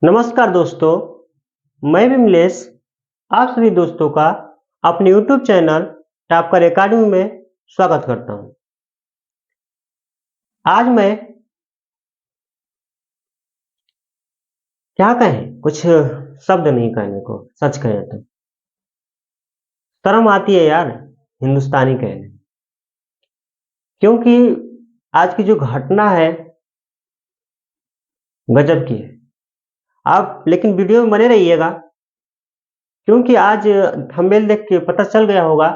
नमस्कार दोस्तों, मैं विमलेश आप सभी दोस्तों का अपने YouTube चैनल टॉपकर एकेडमी में स्वागत करता हूं। आज मैं क्या कहें, कुछ शब्द नहीं कहने को, सच कहें तो शर्म आती है यार हिंदुस्तानी कहने, क्योंकि आज की जो घटना है गजब की है। आप लेकिन वीडियो में बने रहिएगा, क्योंकि आज थंबनेल देख के पता चल गया होगा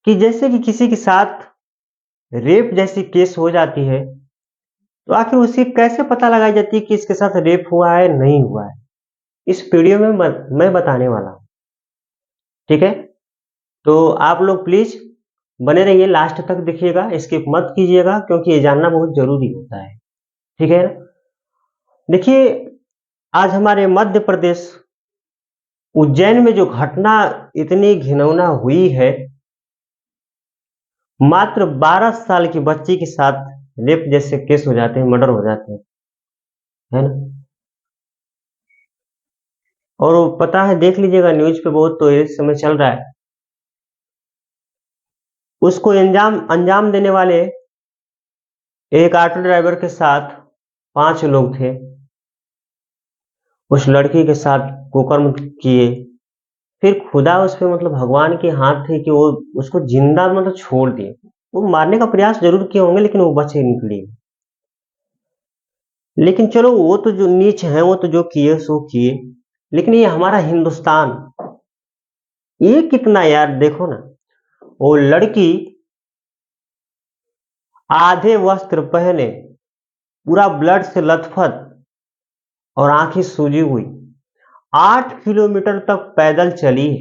कि जैसे कि किसी के साथ रेप जैसी केस हो जाती है, तो आखिर उसे कैसे पता लगाई जाती है कि इसके साथ रेप हुआ है नहीं हुआ है। इस वीडियो में मैं बताने वाला हूँ। ठीक है, तो आप लोग प्लीज बने रहिए, लास्ट तक देखिएगा, स्किप मत कीजिएगा, क्योंकि ये जानना बहुत जरूरी होता है। ठीक है ना? देखिए, आज हमारे मध्य प्रदेश उज्जैन में जो घटना इतनी घिनौना हुई है, मात्र 12 साल की बच्ची के साथ रेप जैसे केस हो जाते हैं, मर्डर हो जाते हैं, है ना? और वो पता है, देख लीजिएगा न्यूज पे, बहुत तो इस समय चल रहा है। उसको अंजाम अंजाम देने वाले एक ऑटो ड्राइवर के साथ 5 लोग थे। उस लड़की के साथ कुकर्म किए, फिर खुदा उस पे मतलब भगवान के हाथ थे कि वो उसको जिंदा मतलब छोड़ दिए। वो मारने का प्रयास जरूर किए होंगे, लेकिन वो बचे निकली। लेकिन चलो, वो तो जो नीच है, वो तो जो किए सो किए, लेकिन ये हमारा हिंदुस्तान, ये कितना यार, देखो ना, वो लड़की आधे वस्त्र पहने, पूरा ब्लड से लथपथ और आंखें सूजी हुई, 8 किलोमीटर तक पैदल चली है।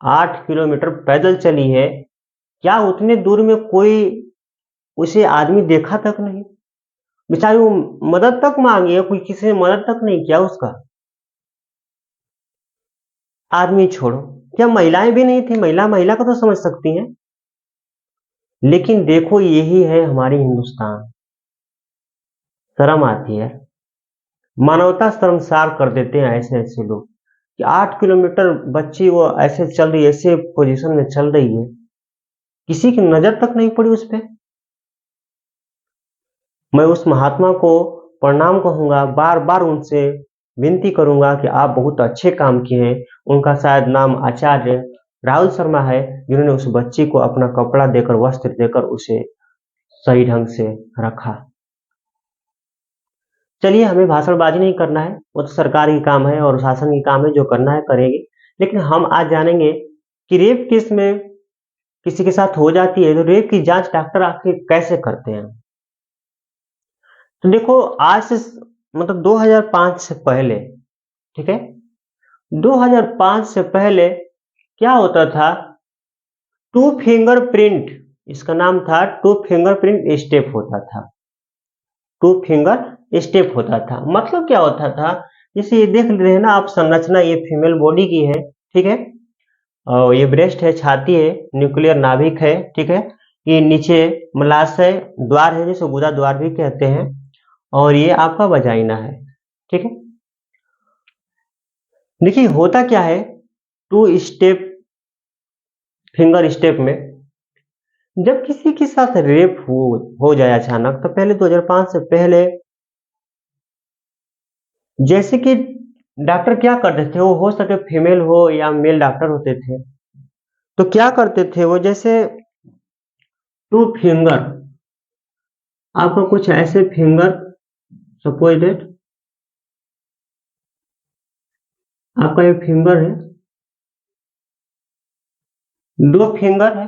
8 किलोमीटर पैदल चली है। क्या उतने दूर में कोई उसे आदमी देखा तक नहीं? बेचारी वो मदद तक मांगी है, कोई किसी ने मदद तक नहीं किया उसका। आदमी छोड़ो, क्या महिलाएं भी नहीं थी? महिला महिला को तो समझ सकती हैं, लेकिन देखो, यही है हमारी हिंदुस्तान। शर्म आती है, मानवता शर्मसार कर देते हैं ऐसे ऐसे लोग कि 8 किलोमीटर बच्ची वो ऐसे चल रही है, ऐसे पोजीशन में चल रही है, किसी की नजर तक नहीं पड़ी उस पे। मैं उस महात्मा को प्रणाम कहूंगा, बार बार उनसे विनती करूंगा कि आप बहुत अच्छे काम किए हैं। उनका शायद नाम आचार्य राहुल शर्मा है, जिन्होंने उस बच्ची को अपना कपड़ा देकर, वस्त्र देकर उसे सही ढंग से रखा। चलिए, हमें भाषणबाजी नहीं करना है, वो तो सरकार की काम है और शासन की काम है, जो करना है करेगी। लेकिन हम आज जानेंगे कि रेप केस में किसी के साथ हो जाती है, तो रेप की जांच डॉक्टर आखिर कैसे करते हैं। तो देखो, आज से मतलब 2005 से पहले, ठीक है, 2005 से पहले क्या होता था, टू फिंगरप्रिंट, इसका नाम था टू फिंगरप्रिंट स्टेप होता था। टू फिंगर स्टेप होता था, मतलब क्या होता था, जैसे ये देख रहे हैं ना आप, संरचना ये फीमेल बॉडी की है, ठीक है, और ये ब्रेस्ट है, छाती है, न्यूक्लियर नाभिक है, ठीक है, ये नीचे मलाशय द्वार है, जिसे गुदा द्वार भी कहते हैं, और ये आपका वजाइना है। ठीक है, देखिए होता क्या है, टू स्टेप फिंगर स्टेप में जब किसी के साथ रेप हो जाए अचानक, तो पहले 2005 से पहले जैसे कि डॉक्टर क्या करते थे, वो हो सके फीमेल हो या मेल डॉक्टर होते थे, तो क्या करते थे वो, जैसे टू फिंगर, आपका कुछ ऐसे फिंगर, सपोज डेट आपका ये फिंगर है, 2 फिंगर है,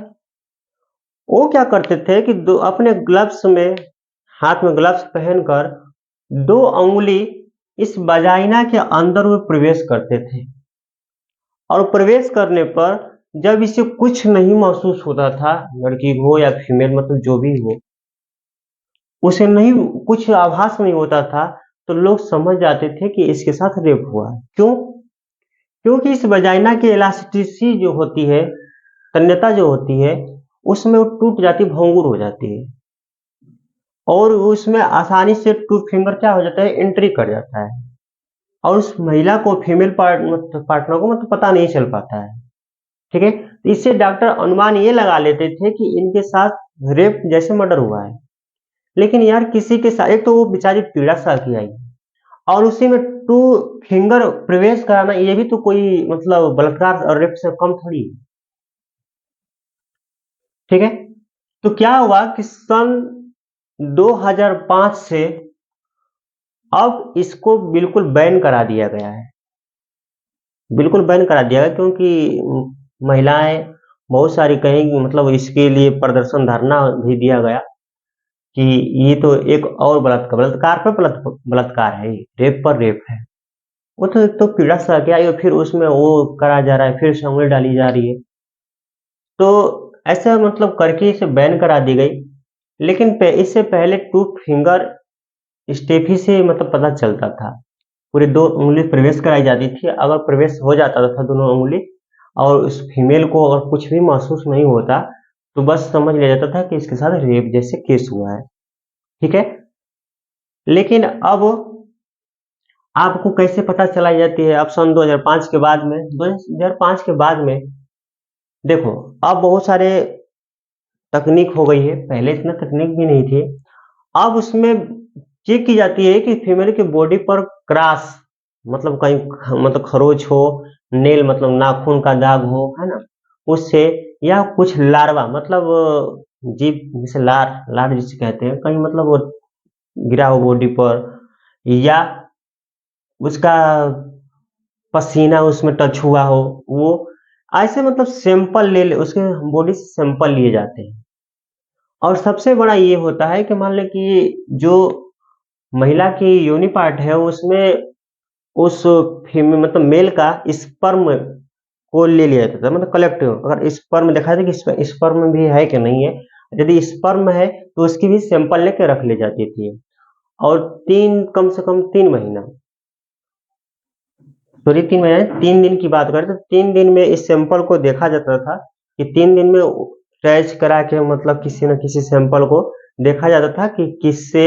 वो क्या करते थे कि दो अपने ग्लव्स में, हाथ में ग्लव्स पहनकर 2 अंगुली इस वजाइना के अंदर वो प्रवेश करते थे, और प्रवेश करने पर जब इसे कुछ नहीं महसूस होता था, लड़की हो या फीमेल, मतलब जो भी हो, उसे नहीं, कुछ आभास नहीं होता था, तो लोग समझ जाते थे कि इसके साथ रेप हुआ है। क्यों? क्योंकि इस वजाइना की इलास्टिसिटी जो होती है, तन्यता जो होती है, उसमें वो टूट जाती, भंगुर हो जाती है, और उसमें आसानी से टू फिंगर क्या हो जाता है, एंट्री कर जाता है। और उस महिला को फीमेल पार्टनर को मतलब पता नहीं चल पाता है। ठीक है, तो इससे डॉक्टर अनुमान ये लगा लेते थे कि इनके साथ रेप जैसे मर्डर हुआ है। लेकिन यार किसी के साथ, एक तो वो बेचारी पीड़ा सह के आई और उसी में टू फिंगर प्रवेश कराना, ये भी तो कोई मतलब बलात्कार और रेप से कम थोड़ी है। ठीक है, तो क्या हुआ कि सन 2005 से अब इसको बिल्कुल बैन करा दिया गया है। बिल्कुल बैन करा दिया गया क्योंकि महिलाएं बहुत सारी कहीं मतलब इसके लिए प्रदर्शन धरना भी दिया गया कि ये तो एक और बलात्कार बलात्कार पर बलात्कार है, रेप पर रेप है। वो तो एक तो पीड़ा सह के आई और फिर उसमें वो करा जा रहा है, फिर से उंगली डाली जा रही है। तो ऐसा मतलब करके इसे बैन करा दी गई। लेकिन इससे पहले टू फिंगर स्टेप ही से मतलब पता चलता था। पूरे दो उंगली प्रवेश कराई जाती थी। अगर प्रवेश हो जाता था दोनों उंगली और उस फीमेल को अगर कुछ भी महसूस नहीं होता, तो बस समझ लिया जाता था कि इसके साथ रेप जैसे केस हुआ है। ठीक है, लेकिन अब आपको कैसे पता चलाई जाती है? अब सन 2005 के बाद में 2005 के बाद में देखो, अब बहुत सारे तकनीक हो गई है। पहले इतना तकनीक भी नहीं थी। अब उसमें चेक की जाती है कि फीमेल के बॉडी पर क्रॉस मतलब कहीं मतलब खरोच हो, नेल मतलब नाखून का दाग हो, है ना, उससे, या कुछ लार्वा मतलब जीभ जिसे लार लार जिसे कहते हैं, कहीं मतलब वो गिरा हो बॉडी पर, या उसका पसीना उसमें टच हुआ हो, वो ऐसे मतलब सैंपल उसके बॉडी से सैंपल लिए जाते हैं। और सबसे बड़ा ये होता है कि मान लें कि जो महिला की योनि पार्ट है उसमें उस फीमेल मतलब मेल का स्पर्म को ले लिया जाता था, मतलब कलेक्टिव। अगर स्पर्म देखा जाए कि स्पर्म भी है कि नहीं है, यदि स्पर्म है तो उसकी भी सैंपल लेके रख ली जाती थी। और कम से कम 3 महीना, सॉरी 3 महीने 3 दिन की बात करें तो 3 दिन में इस सैंपल को देखा जाता था कि 3 दिन में ट्रेस करा के मतलब किसी न किसी सैंपल को देखा जाता था कि किससे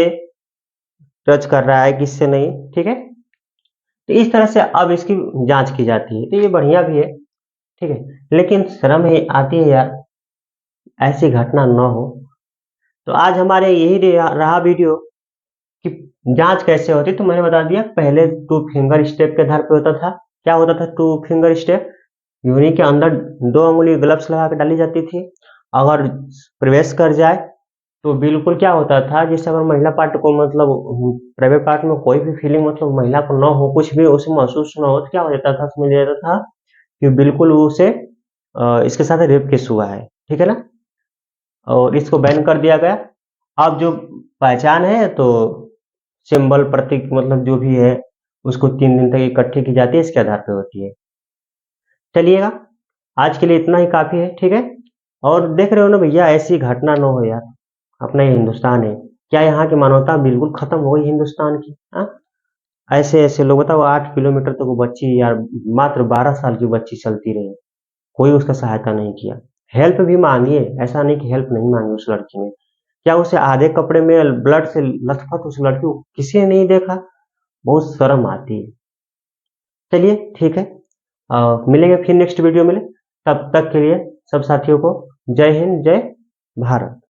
टच कर रहा है किससे नहीं। ठीक है, तो इस तरह से अब इसकी जांच की जाती है, तो ये बढ़िया भी है। ठीक है, लेकिन शर्म है आती है यार, ऐसी घटना न हो। तो आज हमारे यही रहा वीडियो कि जांच कैसे होती। तो मैंने बता दिया, पहले टू फिंगर स्टेप के आधार पे होता था। क्या होता था टू फिंगर स्टेप? यूनी के अंदर 2 उंगली ग्लव्स लगा के डाली जाती थी। अगर प्रवेश कर जाए तो बिल्कुल क्या होता था, जैसे अगर महिला पार्ट को मतलब प्राइवेट पार्ट में कोई भी फीलिंग मतलब महिला को न हो, कुछ भी उसे महसूस न हो, तो क्या हो जाता था, समझ लिया जाता था कि बिल्कुल उसे इसके साथ रेप केस हुआ है। ठीक है ना, और इसको बैन कर दिया गया। अब जो पहचान है तो सिंबल प्रतीक मतलब जो भी है उसको 3 दिन तक इकट्ठी की जाती है, इसके आधार पे होती है। चलिएगा, आज के लिए इतना ही काफी है। ठीक है, और देख रहे हो ना भैया, ऐसी घटना न हो यार। अपना ये हिंदुस्तान है, क्या यहाँ की मानवता बिल्कुल खत्म हो गई हिंदुस्तान की? हाँ, ऐसे ऐसे लोग, बताओ 8 किलोमीटर तक वो बच्ची यार, मात्र 12 साल की बच्ची चलती रही, कोई उसका सहायता नहीं किया। हेल्प भी मांगी है, ऐसा नहीं कि हेल्प नहीं मांगी उस लड़की ने। क्या उसे आधे कपड़े में ब्लड से लथपथ उस लड़की को किसी ने नहीं देखा? बहुत शर्म आती है। चलिए ठीक है, मिलेंगे फिर नेक्स्ट वीडियो में। तब तक के लिए सब साथियों को जय हिंद, जय भारत।